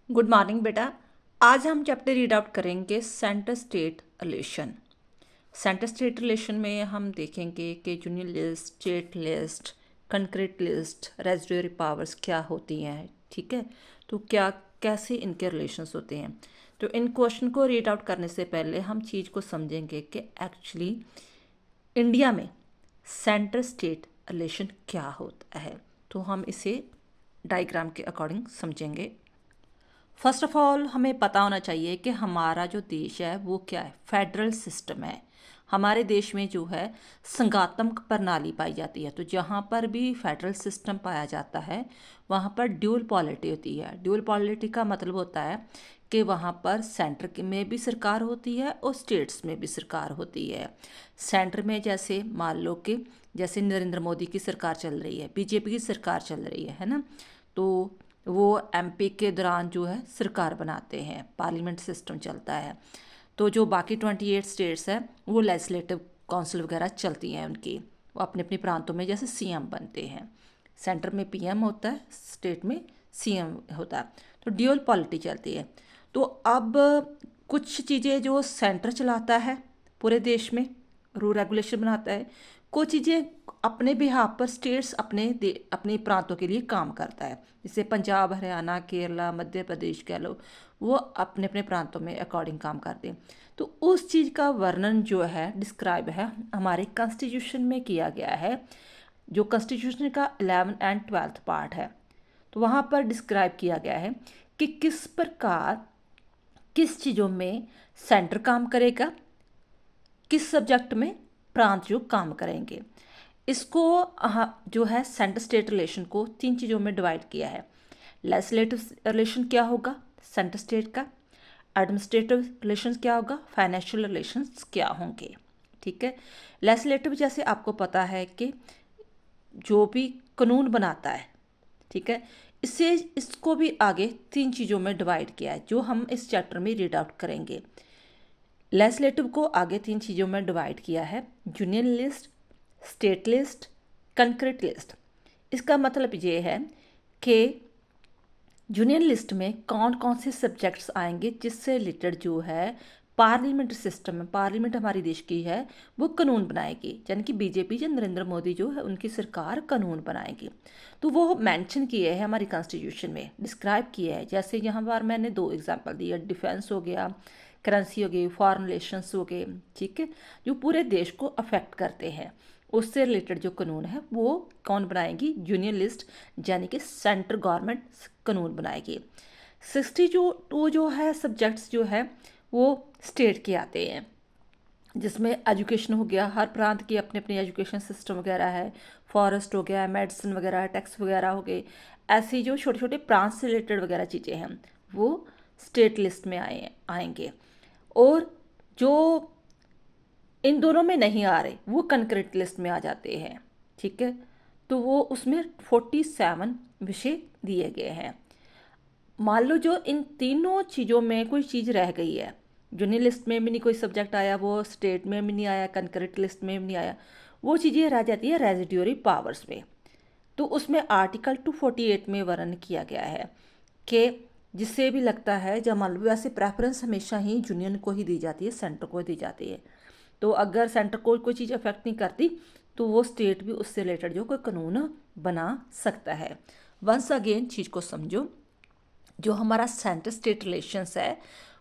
Good morning बेटा। आज हम चैप्टर रीड आउट करेंगे centre state relation. Centre state relation में हम देखेंगे कि union list, state list, concrete list, residuary powers क्या होती हैं। ठीक है, तो क्या कैसे इनके रिलेशंस होते हैं। तो इन क्वेश्चन को रीड आउट करने से पहले हम चीज़ को समझेंगे कि एक्चुअली इंडिया में सेंटर स्टेट रिलेशन क्या होता है। तो हम इसे डायग्राम के अकॉर्डिंग समझेंगे। फर्स्ट ऑफ ऑल हमें पता होना चाहिए कि हमारा जो देश है वो क्या है, फेडरल सिस्टम है। हमारे देश में जो है संघात्मक प्रणाली पाई जाती है। तो जहाँ पर भी फेडरल सिस्टम पाया जाता है वहाँ पर ड्यूल पॉलिटी होती है। ड्यूल पॉलिटी का मतलब होता है कि वहाँ पर सेंटर में भी सरकार होती है और स्टेट्स में भी सरकार होती है। सेंटर में जैसे मान लो कि जैसे नरेंद्र मोदी की सरकार चल रही है, बीजेपी की सरकार चल रही है ना, तो वो एमपी के दौरान जो है सरकार बनाते हैं, पार्लियामेंट सिस्टम चलता है। तो जो बाकी 28 स्टेट्स हैं वो लेजिस्लेटिव काउंसिल वगैरह चलती हैं उनकी, वो अपने अपने प्रांतों में जैसे सीएम बनते हैं। सेंटर में पीएम होता है, स्टेट में सीएम होता है। तो ड्यूअल पॉलिटी चलती है। तो अब कुछ चीज़ें जो सेंटर चलाता है पूरे देश में, रूल रेगुलेशन बनाता है, कुछ चीज़ें अपने बिहाफ पर स्टेट्स अपने प्रांतों के लिए काम करता है। जैसे पंजाब, हरियाणा, केरला, मध्य प्रदेश कह लो, वो अपने अपने प्रांतों में अकॉर्डिंग काम करते हैं। तो उस चीज़ का वर्णन जो है, डिस्क्राइब है, हमारे कॉन्स्टिट्यूशन में किया गया है। जो कॉन्स्टिट्यूशन का 11 एंड 12 पार्ट है, तो वहाँ पर डिस्क्राइब किया गया है कि किस प्रकार किस चीज़ों में सेंटर काम करेगा, किस सब्जेक्ट में प्रांत जो काम करेंगे। इसको जो है सेंटर स्टेट रिलेशन को 3 चीज़ों में डिवाइड किया है। लेजिस्लेटिव रिलेशन क्या होगा सेंटर स्टेट का, एडमिनिस्ट्रेटिव रिलेशन क्या होगा, फाइनेंशियल रिलेशंस क्या होंगे। ठीक है, लेजिस्लेटिव जैसे आपको पता है कि जो भी कानून बनाता है, ठीक है, इसको भी आगे 3 चीज़ों में डिवाइड किया है जो हम इस चैप्टर में रीड आउट करेंगे। लेजिस्लेटिव को आगे 3 चीज़ों में डिवाइड किया है, union list, state list, concrete list. इसका मतलब ये है कि यूनियन लिस्ट में कौन कौन से सब्जेक्ट्स आएंगे जिससे रिलेटेड जो है पार्लियामेंट सिस्टम में, पार्लियामेंट हमारी देश की है, वो कानून बनाएगी। यानी कि बीजेपी या नरेंद्र मोदी जो है उनकी सरकार कानून बनाएगी। तो वो मेंशन किए हैं हमारी कॉन्स्टिट्यूशन में, डिस्क्राइब किया है। जैसे यहाँ पर मैंने 2 एग्जांपल दिए, डिफेंस हो गया, करेंसी हो गई, फॉरेन रिलेशंस हो गए। ठीक है, जो पूरे देश को अफेक्ट करते हैं, उससे रिलेटेड जो कानून है वो कौन बनाएगी, यूनियन लिस्ट यानी कि सेंट्रल गवर्नमेंट कानून बनाएगी। 62 जो है सब्जेक्ट्स जो है वो स्टेट के आते हैं, जिसमें एजुकेशन हो गया, हर प्रांत की अपनी अपनी एजुकेशन सिस्टम वगैरह है, फॉरेस्ट हो गया, मेडिसिन वगैरह, टैक्स वगैरह हो गए। ऐसी जो छोटे छोटे प्रांत से रिलेटेड वगैरह चीज़ें हैं वो स्टेट लिस्ट में आएंगे। और जो इन दोनों में नहीं आ रहे वो कंक्रीट लिस्ट में आ जाते हैं। ठीक है, तो वो उसमें 47 विषय दिए गए हैं। मान लो जो इन तीनों चीज़ों में कोई चीज़ रह गई है, यूनियन लिस्ट में भी नहीं कोई सब्जेक्ट आया, वो स्टेट में भी नहीं आया, कंक्रीट लिस्ट में भी नहीं आया, वो चीज़ें रह जाती है रेजिड्यूरी पावर्स में। तो उसमें आर्टिकल 248 में वर्णन किया गया है कि जिससे भी लगता है, जब मान लो वैसे प्रेफरेंस हमेशा ही यूनियन को ही दी जाती है, सेंटर को दी जाती है। तो अगर सेंटर को कोई चीज़ अफेक्ट नहीं करती तो वो स्टेट भी उससे रिलेटेड जो कोई कानून बना सकता है। वंस अगेन चीज़ को समझो, जो हमारा सेंटर स्टेट रिलेशंस है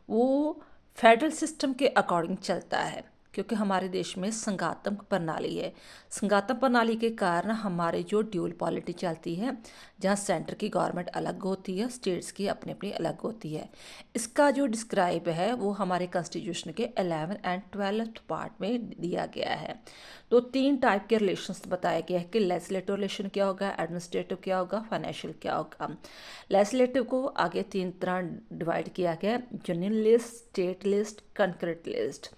वो फेडरल सिस्टम के अकॉर्डिंग चलता है, क्योंकि हमारे देश में संघात्मक प्रणाली है। संघात्मक प्रणाली के कारण हमारे जो ड्यूल पॉलिटी चलती है, जहाँ सेंटर की गवर्नमेंट अलग होती है, स्टेट्स की अपनी अपनी अलग होती है। इसका जो डिस्क्राइब है वो हमारे कॉन्स्टिट्यूशन के 11 एंड 12 पार्ट में दिया गया है। तो 3 टाइप के रिलेशंस बताए गए हैं कि लेजिस्लेटिव रिलेशन क्या होगा, एडमिनिस्ट्रेटिव क्या होगा, फाइनेंशियल क्या होगा। लेजिस्लेटिव को आगे 3 तरह डिवाइड किया गया, union list, state list, concrete list.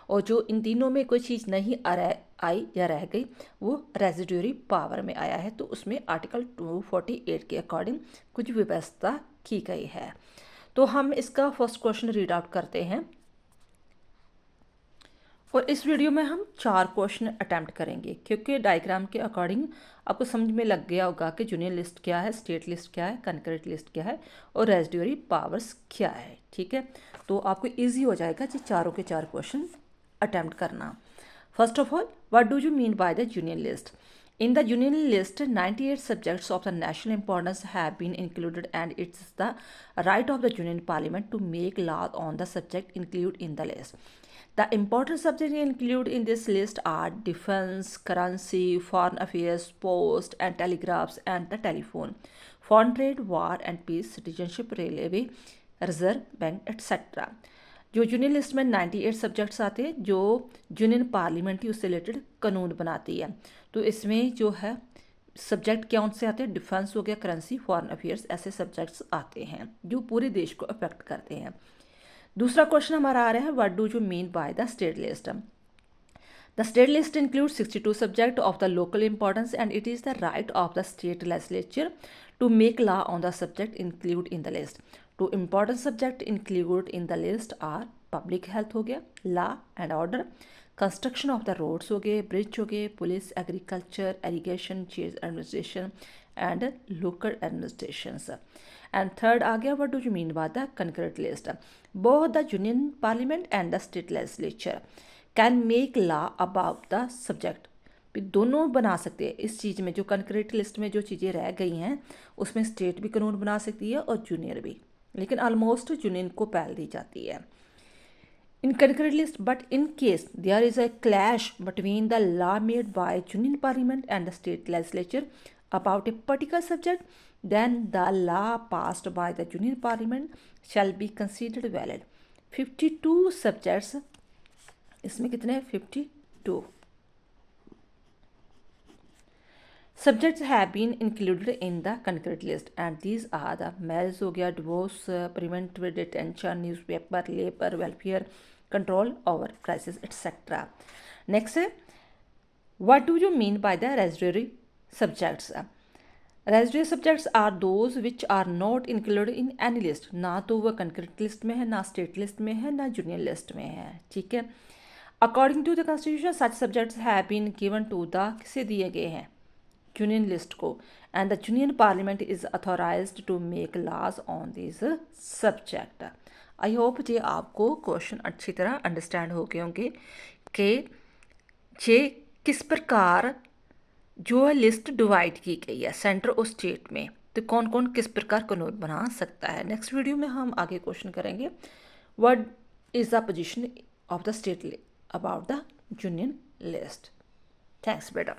और जो इन तीनों में कोई चीज़ नहीं आई या रह गई वो रेजिड्यूरी पावर में आया है, तो उसमें आर्टिकल 248 के अकॉर्डिंग कुछ व्यवस्था की गई है। तो हम इसका फर्स्ट क्वेश्चन रीड आउट करते हैं। और इस वीडियो में हम 4 क्वेश्चन अटैम्प्ट करेंगे, क्योंकि डायग्राम के अकॉर्डिंग आपको समझ में लग गया होगा कि यूनियन लिस्ट क्या है, स्टेट लिस्ट क्या है, कंकरेंट लिस्ट क्या है और रेजिडुअरी पावर्स क्या है। ठीक है, तो आपको ईजी हो जाएगा जी चारों के 4 क्वेश्चन अटैम्प्ट करना। First of all, what do you mean by the union list? In the union list, 98 subjects of the national importance have been included, and it's the right of the union parliament to make law on the subject included in the list. The important subjects included in this list are defense, currency, foreign affairs, post and telegraphs, and the telephone, foreign trade, war and peace, citizenship, railway, reserve bank, etc. जो union list में 98 subjects आते हैं जो union parliament ही उससे related कानून बनाती है। तो इसमें जो है सब्जेक्ट कौन से आते हैं? डिफेंस हो गया, करेंसी, फॉरेन अफेयर्स, ऐसे सब्जेक्ट्स आते हैं जो पूरे देश को अफेक्ट करते हैं। दूसरा क्वेश्चन हमारा आ रहा है, what do you mean by the state list? The state list includes 62 subjects of the local importance, and it is the right of the state legislature to make law on the subject included in the list. Two important subjects included in the list are public health हो गया, law and order, construction of the roads हो गए, bridge हो गए, police, agriculture, irrigation, chase administration and local administrations. And third आ गया, what do you mean by the concurrent list? Both the union parliament and the state legislature can make law about the subject. भी दोनों बना सकते हैं इस चीज़ में। जो concurrent list में जो चीज़ें रह गई हैं उसमें स्टेट भी कानून बना सकती है और जूनियर भी, लेकिन ऑलमोस्ट यूनियन को पहल दी जाती है in concurrent list. But in case there is a clash between the law made by union parliament and the state legislature about a particular subject, then the law passed by the union parliament shall be considered valid. 52 subjects, इसमें कितने? 52 subjects have been included in the concurrent list, and these are the marriage हो गया, divorce, preventive detention, newspaper, labor, welfare, control over crisis, etc. Next, what do you mean by the residuary subjects? Residual subjects are those which are not included in any list. ना तो वह concurrent list में है, ना state list में है, ना union list में है। ठीक है, according to the constitution such subjects have been given to the, किसे दिए गए हैं? यूनियन लिस्ट को। And the union parliament is authorized to make laws on this subject. I hope ये आपको क्वेश्चन अच्छी तरह अंडरस्टैंड हो गए होंगे कि ये किस प्रकार जो है लिस्ट डिवाइड की गई है सेंटर और स्टेट में, तो कौन कौन किस प्रकार कानून बना सकता है। नेक्स्ट वीडियो में हम आगे क्वेश्चन करेंगे, what is the position of the state about the union list. Thanks बेटा।